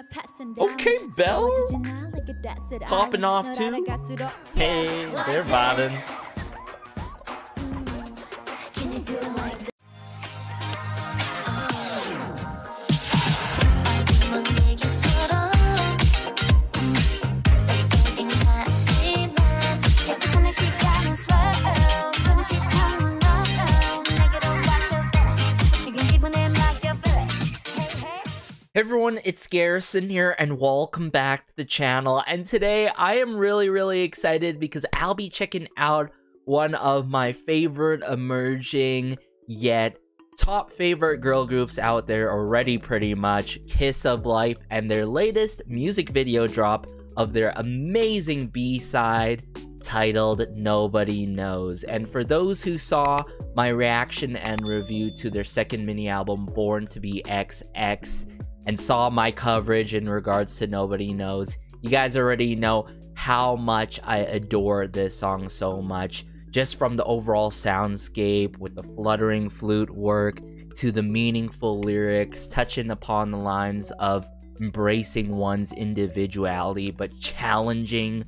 Okay, Belle. Popping off too. Hey, they're vibing. Hey everyone, it's Garrison here and welcome back to the channel. And today I am really excited because I'll be checking out one of my favorite emerging yet top favorite girl groups out there already, pretty much, KISOVLIFE, and their latest music video drop of their amazing B-side titled Nobody Knows. And for those who saw my reaction and review to their second mini album Born to Be XX and saw my coverage in regards to Nobody Knows, you guys already know how much I adore this song so much. Just from the overall soundscape with the fluttering flute work to the meaningful lyrics touching upon the lines of embracing one's individuality but challenging,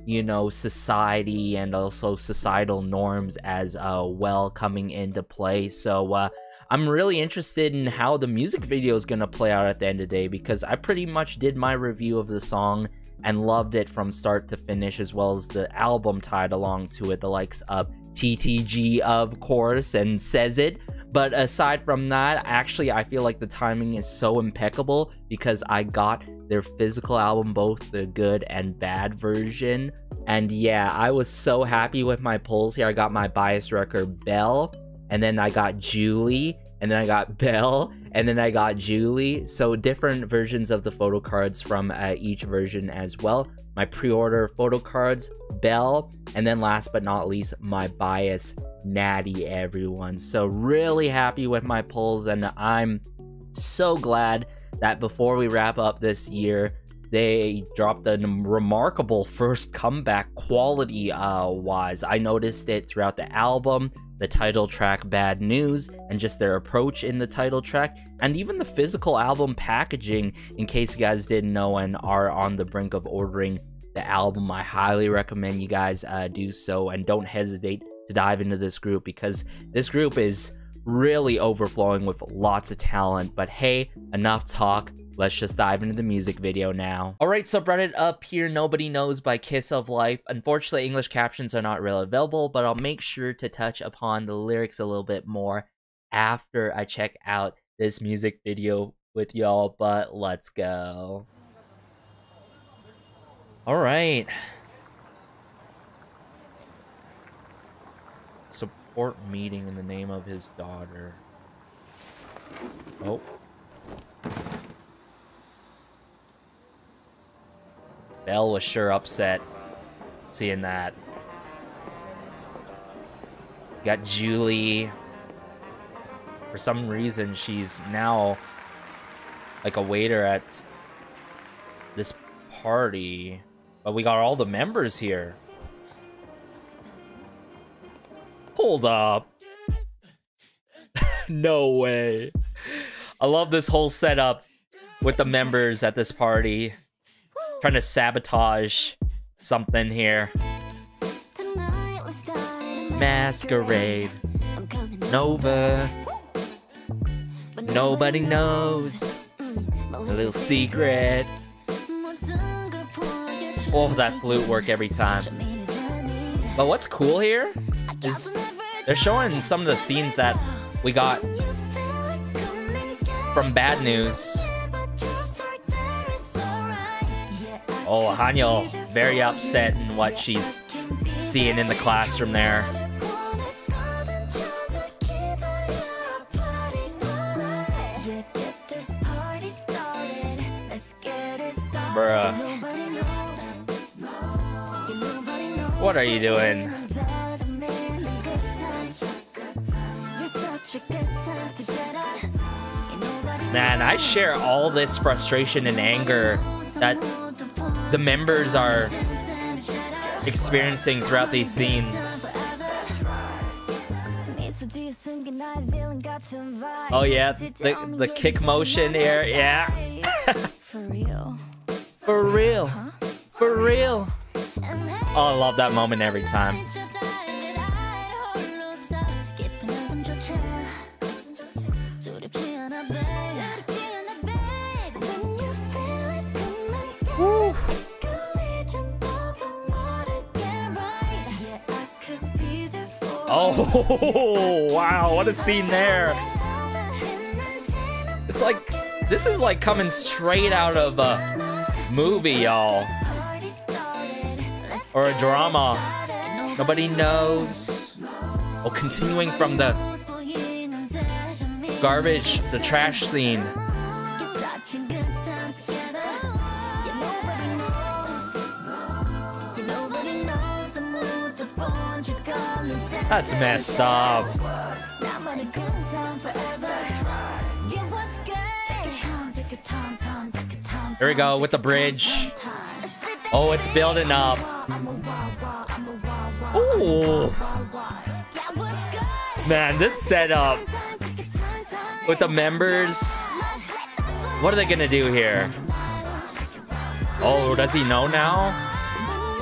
you know, society and also societal norms as well coming into play. So I'm really interested in how the music video is gonna play out at the end of the day, because I pretty much did my review of the song and loved it from start to finish, as well as the album tied along to it, the likes of TTG, of course, and Says It. But aside from that, actually I feel like the timing is so impeccable because I got their physical album, both the good and bad version. And yeah, I was so happy with my pulls here. I got my bias record Belle, and then I got Julie, and then I got Belle, and then I got Julie. So different versions of the photo cards from each version as well. My pre-order photo cards, Belle, and then last but not least, my bias Natty, everyone. So really happy with my pulls, and I'm so glad that before we wrap up this year, they dropped a remarkable first comeback quality wise. I noticed it throughout the album, the title track Bad News, and just their approach in the title track, and even the physical album packaging. In case you guys didn't know and are on the brink of ordering the album, I highly recommend you guys do so, and don't hesitate to dive into this group because this group is really overflowing with lots of talent. But hey, enough talk. Let's just dive into the music video now. Alright, so brought it up here, Nobody Knows by KISOVLIFE. Unfortunately, English captions are not really available, but I'll make sure to touch upon the lyrics a little bit more after I check out this music video with y'all, but let's go. Alright. Support meeting in the name of his daughter. Oh. Belle was sure upset seeing that. Got Julie. For some reason, she's now like a waiter at this party. But we got all the members here. Hold up. No way. I love this whole setup with the members at this party. Trying to sabotage something here. Masquerade. Nova. Nobody knows. A little secret. Oh, that flute work every time. But what's cool here is they're showing some of the scenes that we got from Bad News. Oh, Hanyul very upset in what she's seeing in the classroom there. Bruh. What are you doing? Man, I share all this frustration and anger that the members are experiencing throughout these scenes. Oh yeah, the kick motion here, yeah. real. For real. For real. Oh, I love that moment every time. Woo. Oh, wow, what a scene there. It's like, this is like coming straight out of a movie, y'all. Or a drama. Nobody knows. Oh, continuing from the garbage, the trash scene. That's messed up. Here we go with the bridge. Oh, it's building up. Ooh. Man, this setup with the members. What are they gonna do here? Oh, does he know now?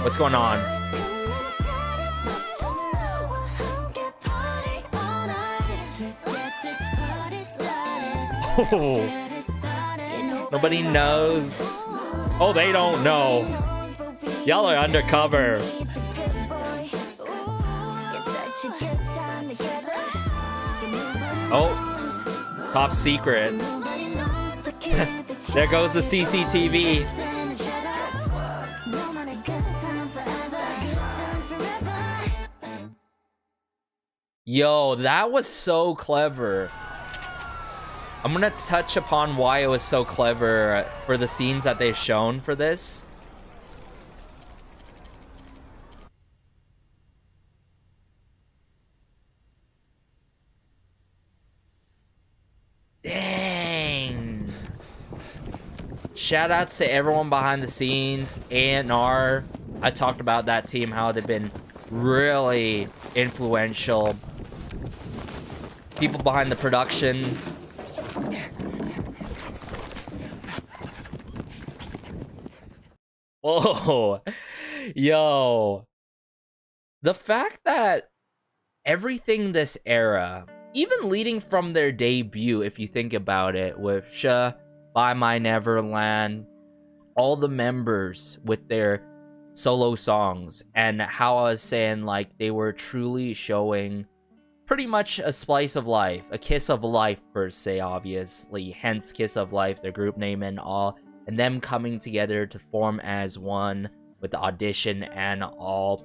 What's going on? Oh. Nobody knows. Oh, they don't know. Y'all are undercover. Oh, top secret. There goes the CCTV. Yo, that was so clever. I'm gonna touch upon why it was so clever for the scenes that they've shown for this. Dang. Shout outs to everyone behind the scenes. A&R. I talked about that team, how they've been really influential. People behind the production. Oh, yo. The fact that everything this era, even leading from their debut, if you think about it, with Sha, By My Neverland, all the members with their solo songs, and how I was saying, like, they were truly showing pretty much a slice of life, a kiss of life per se, obviously, hence Kiss of Life, their group name and all, and them coming together to form as one with the audition and all,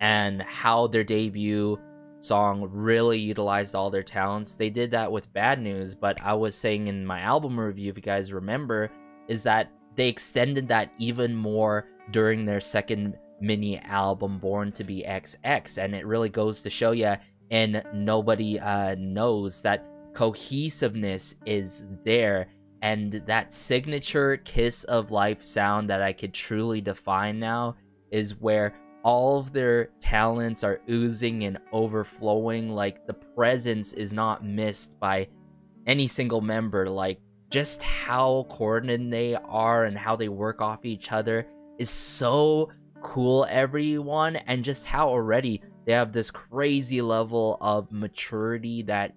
and how their debut song really utilized all their talents. They did that with Bad News, but I was saying in my album review, if you guys remember, is that they extended that even more during their second mini album, Born to Be XX, and it really goes to show you, and Nobody Knows, that cohesiveness is there, and that signature Kiss of Life sound that I could truly define now is where all of their talents are oozing and overflowing. Like, the presence is not missed by any single member. Like, just how coordinated they are and how they work off each other is so cool, everyone. And just how already they have this crazy level of maturity that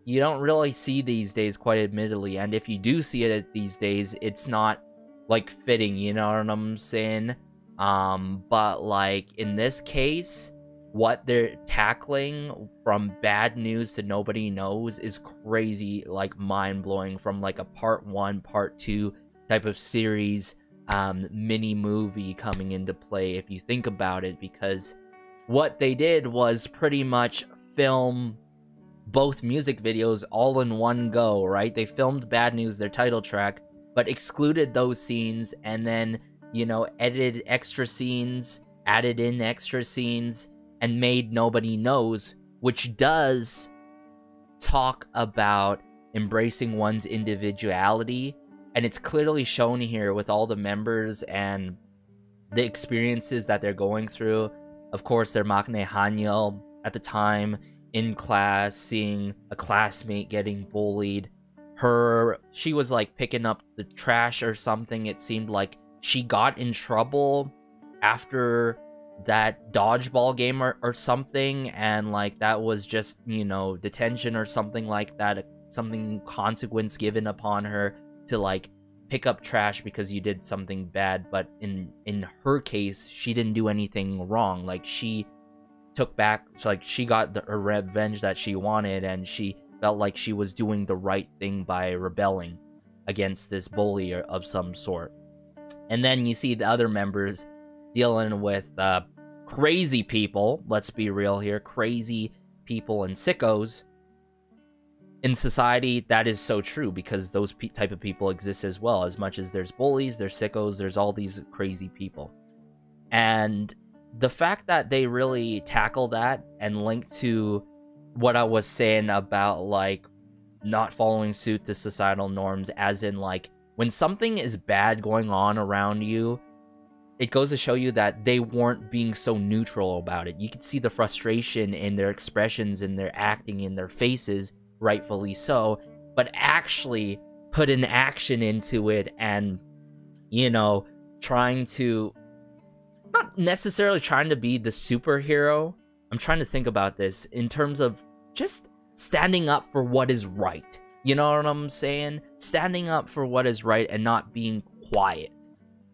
you don't really see these days, quite admittedly. And if you do see it these days, it's not, like, fitting, you know what I'm saying? But, like, in this case, what they're tackling from Bad News to Nobody Knows is crazy, like, mind-blowing, from, like, a part 1, part 2 type of series, mini movie coming into play, if you think about it, because what they did was pretty much film both music videos all in one go, right? They filmed Bad News, their title track, but excluded those scenes, and then, you know, edited extra scenes, added in extra scenes, and made Nobody Knows, which does talk about embracing one's individuality, and it's clearly shown here with all the members and the experiences that they're going through. Of course, their maknae Hanyeo at the time, in class, seeing a classmate getting bullied, she was like picking up the trash or something. It seemed like she got in trouble after that dodgeball game or something, and like that was just, you know, detention or something like that, something consequence given upon her to like pick up trash because you did something bad. But in her case, she didn't do anything wrong. Like she took back, like she got the revenge that she wanted, and she felt like she was doing the right thing by rebelling against this bully of some sort. And then you see the other members dealing with crazy people. Let's be real here. Crazy people and sickos. In society, that is so true, because those type of people exist as well. As much as there's bullies, there's sickos, there's all these crazy people. And the fact that they really tackle that and link to what I was saying about, like, not following suit to societal norms, as in, like, when something is bad going on around you, it goes to show you that they weren't being so neutral about it. You could see the frustration in their expressions, in their acting, in their faces, rightfully so, but actually put an action into it and, you know, trying to, not necessarily trying to be the superhero. I'm trying to think about this in terms of just standing up for what is right. You know what I'm saying? Standing up for what is right and not being quiet.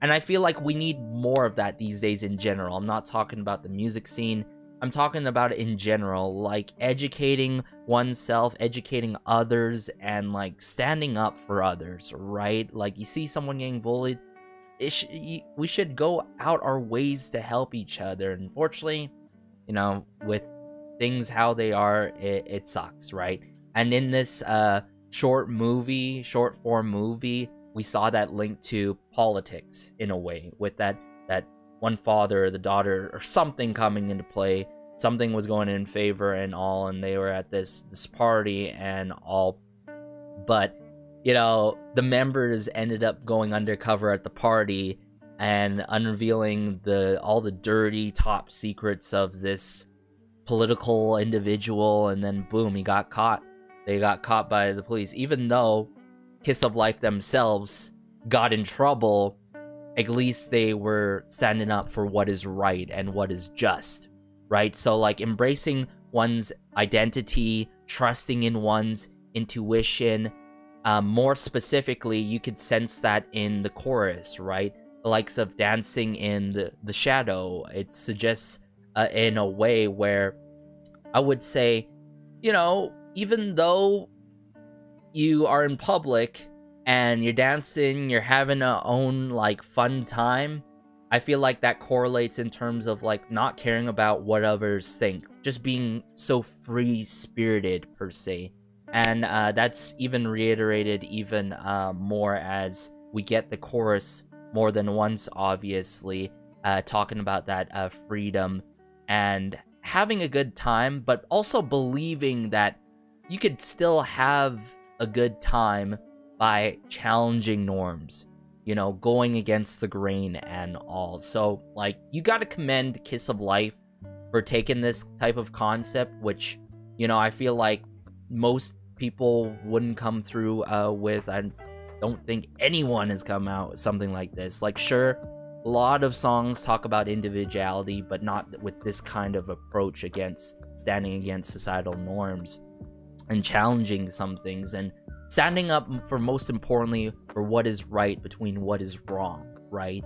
And I feel like we need more of that these days in general. I'm not talking about the music scene. I'm talking about it in general, like educating oneself, educating others, and like standing up for others, right? Like you see someone getting bullied, we should go out our ways to help each other. Unfortunately, you know, with things how they are, it sucks, right? And in this short form movie, we saw that link to politics in a way, with that one father, the daughter, or something coming into play. Something was going in favor and all, and they were at this party and all. But, you know, the members ended up going undercover at the party and unveiling all the dirty top secrets of this political individual, and then boom, he got caught. They got caught by the police. Even though Kiss of Life themselves got in trouble, at least they were standing up for what is right and what is just, right? So, like, embracing one's identity, trusting in one's intuition. More specifically, you could sense that in the chorus, right? The likes of dancing in the shadow. It suggests in a way where I would say, you know, even though you are in public and you're dancing, you're having a own, like, fun time, I feel like that correlates in terms of, like, not caring about what others think. Just being so free-spirited, per se. And that's even reiterated even more as we get the chorus more than once, obviously, talking about that freedom and having a good time, but also believing that you could still have a good time by challenging norms, you know, going against the grain and all. So, like, you gotta commend Kiss of Life for taking this type of concept, which, you know, I feel like most people wouldn't come through with. I don't think anyone has come out with something like this. Like, sure, a lot of songs talk about individuality, but not with this kind of approach against standing against societal norms and challenging some things and standing up for, most importantly, for what is right between what is wrong, right?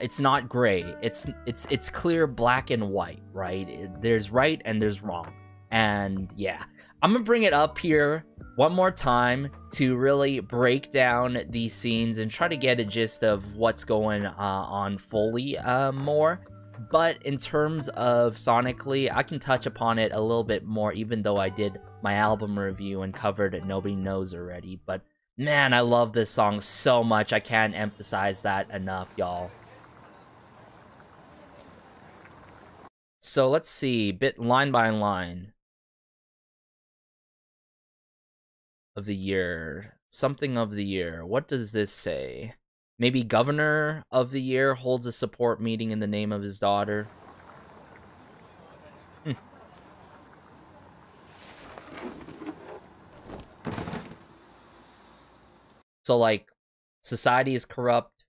It's not gray. It's clear, black and white, right? There's right and there's wrong. And yeah, I'm gonna bring it up here one more time to really break down these scenes and try to get a gist of what's going on fully more. But in terms of sonically, I can touch upon it a little bit more, even though I did my album review and covered it, Nobody Knows already. But man, I love this song so much. I can't emphasize that enough, y'all. So let's see, bit line by line of the year, something of the year. What does this say? Maybe Governor of the Year holds a support meeting in the name of his daughter. So, like, society is corrupt.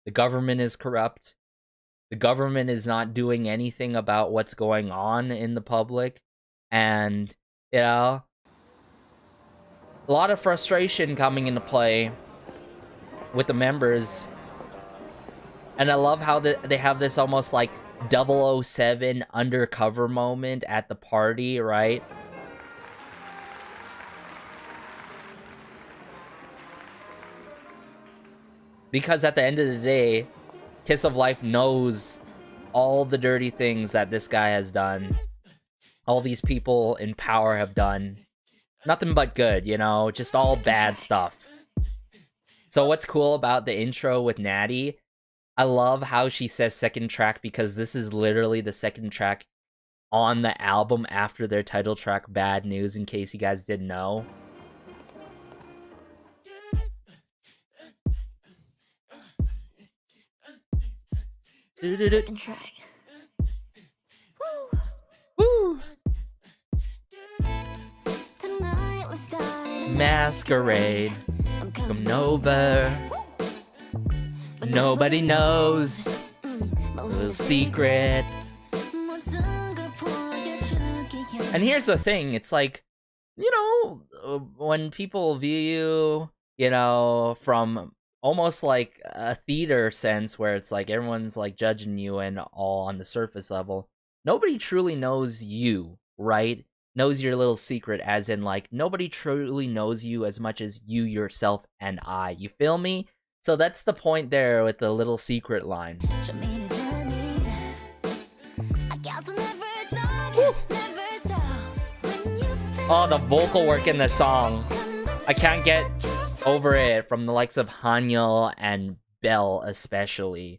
The government is corrupt. The government is not doing anything about what's going on in the public. And, you know, a lot of frustration coming into play with the members. And I love how they have this almost like 007 undercover moment at the party, right? Because at the end of the day, Kiss of Life knows all the dirty things that this guy has done. All these people in power have done. Nothing but good, you know? Just all bad stuff. So what's cool about the intro with Natty, I love how she says second track, because this is literally the second track on the album after their title track, Bad News, in case you guys didn't know. Second track. Woo! Tonight let's die. Masquerade, come over. Nobody knows. A little secret. And here's the thing, it's like, you know, when people view you, you know, from almost like a theater sense where it's like everyone's like judging you and all on the surface level, nobody truly knows you, right? Knows your little secret, as in like nobody truly knows you as much as you yourself and I. You feel me? So that's the point there with the little secret line. Oh, the vocal work in the song. I can't get over it from the likes of Hanyul and Belle especially.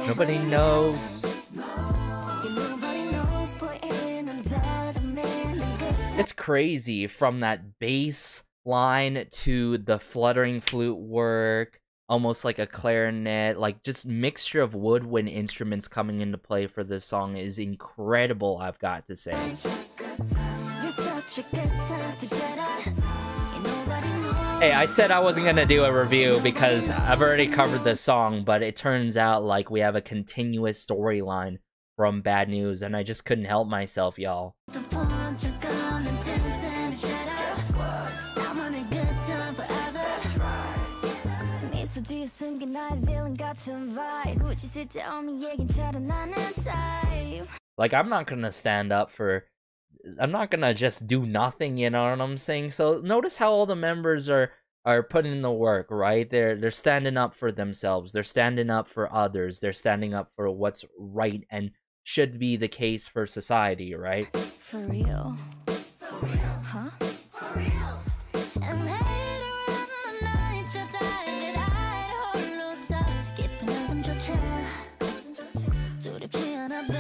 Nobody knows. It's crazy from that bass line to the fluttering flute work, almost like a clarinet, like just mixture of woodwind instruments coming into play for this song is incredible, I've got to say. Hey, I said I wasn't gonna do a review because I've already covered this song, but it turns out like we have a continuous storyline from Bad News, and I just couldn't help myself, y'all. Like, I'm not gonna stand up for... I'm not gonna just do nothing, you know what I'm saying? So notice how all the members are putting in the work, right? They're standing up for themselves. They're standing up for others. They're standing up for what's right and should be the case for society, right? For real. For real. Huh? For real. And later on the night 저 달빛 아래 홀로 서 깊은 어둠 조차 두렵지 않아 babe.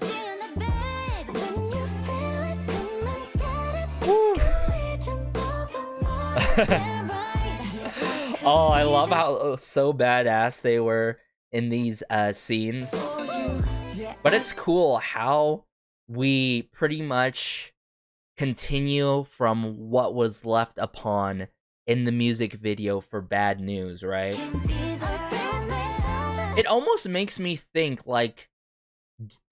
두렵지 않아 babe. When you feel it come and get it. 걸리진 너도 모르게 right. Oh, I love how so badass they were in these scenes. But it's cool how we pretty much continue from what was left upon in the music video for Bad News, right? It almost makes me think, like,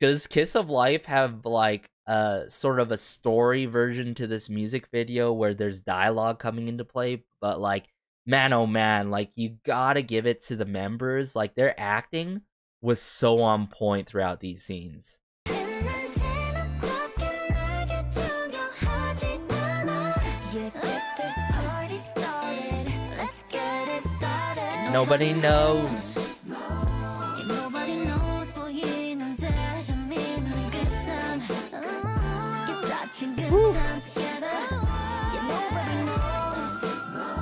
does Kiss of Life have, like, a sort of a story version to this music video where there's dialogue coming into play? But, like, man, oh man, like, you gotta give it to the members. Like, their acting was so on point throughout these scenes. Nobody knows.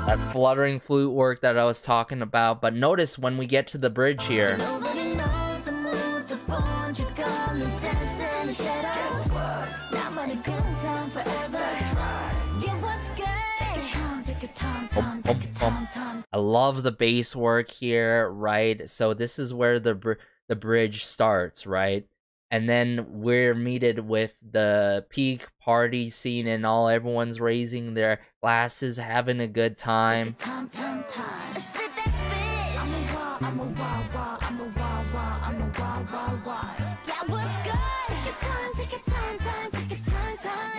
That fluttering flute work that I was talking about, but notice when we get to the bridge here. I love the bass work here, right? So this is where the bridge starts, right? And then we're meted with the peak party scene and everyone's raising their glasses, having a good time.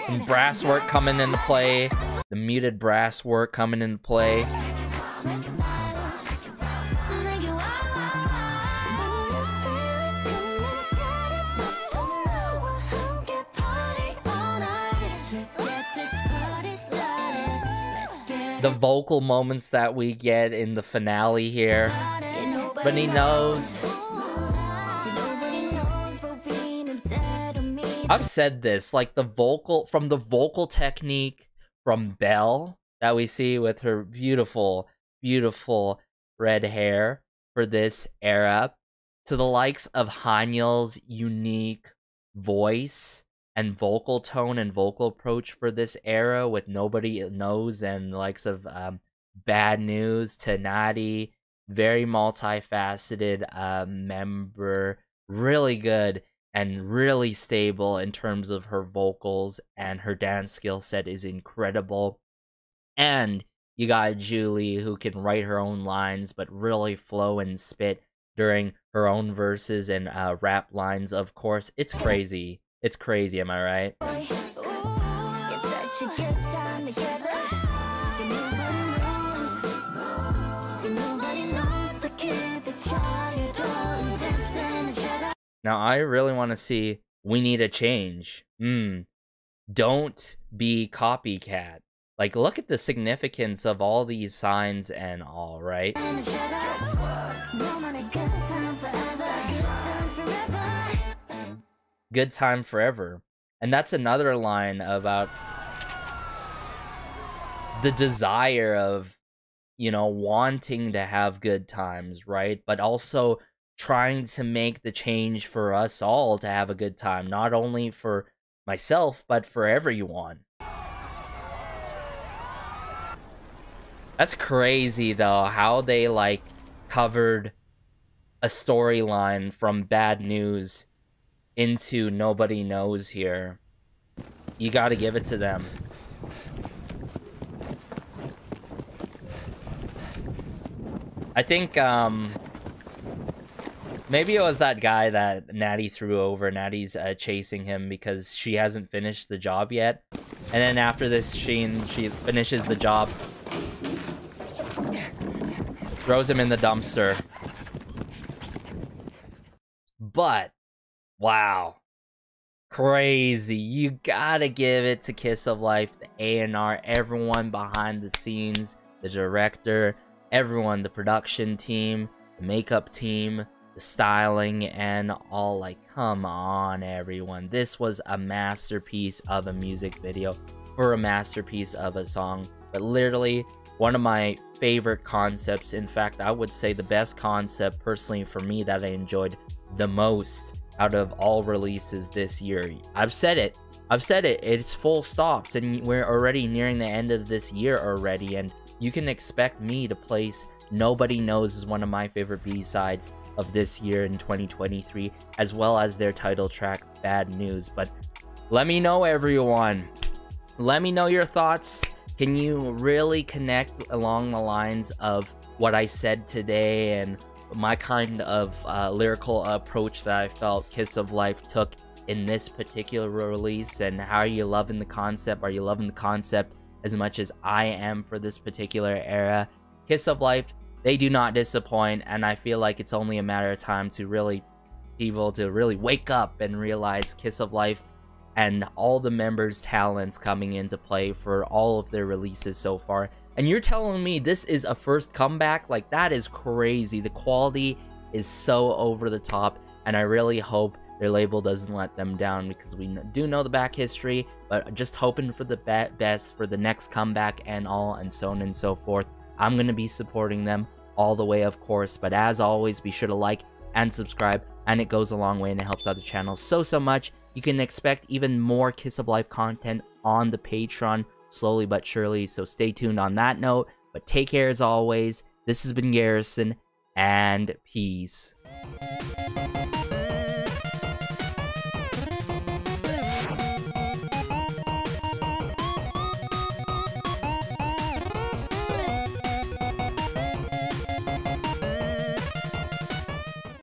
And brass work coming into play, the muted brass work coming into play. The vocal moments that we get in the finale here. Nobody knows. I've said this, like the vocal technique from Belle that we see with her beautiful, beautiful red hair for this era, to the likes of Haniel's unique voice and vocal tone and vocal approach for this era with Nobody Knows and the likes of Bad News to Natty, very multifaceted member, really good and really stable in terms of her vocals, and her dance skill set is incredible. And you got Julie, who can write her own lines but really flow and spit during her own verses and rap lines, of course. It's crazy. It's crazy, am I right? Now, I really want to see We Need a Change. Don't be copycat. Like, look at the significance of all these signs and all, right? Good time forever. And that's another line about the desire of, you know, wanting to have good times, right? But also trying to make the change for us all to have a good time, not only for myself, but for everyone. That's crazy, though, how they, like, covered a storyline from Bad News into Nobody Knows here. You gotta give it to them. I think, maybe it was that guy that Natty threw over. Natty's chasing him because she hasn't finished the job yet. And then after this, she finishes the job. Throws him in the dumpster. But, wow. Crazy. You gotta give it to Kiss of Life, the A&R, everyone behind the scenes, the director, everyone, the production team, the makeup team, the styling, and all. Like, come on, everyone. This was a masterpiece of a music video for a masterpiece of a song. But literally, one of my favorite concepts. In fact, I would say the best concept, personally, for me, that I enjoyed the most out of all releases this year. I've said it. It's full stops, and we're already nearing the end of this year already, and you can expect me to place Nobody Knows as one of my favorite B-sides of this year in 2023, as well as their title track, Bad News. But let me know, everyone. Let me know your thoughts. Can you really connect along the lines of what I said today and my kind of lyrical approach that I felt Kiss of Life took in this particular release? And how are you loving the concept? Are you loving the concept as much as I am for this particular era? Kiss of Life, they do not disappoint, and I feel like it's only a matter of time to really people to really wake up and realize Kiss of Life and all the members' talents coming into play for all of their releases so far. And you're telling me this is a first comeback? Like, that is crazy. The quality is so over the top, and I really hope their label doesn't let them down, because we do know the back history, but just hoping for the best for the next comeback and all, and so on and so forth. I'm going to be supporting them all the way, of course, but as always, be sure to like and subscribe, and it goes a long way and it helps out the channel so much. You can expect even more Kiss of Life content on the Patreon, slowly but surely, so stay tuned on that note. But take care as always, This has been Garrison, and peace.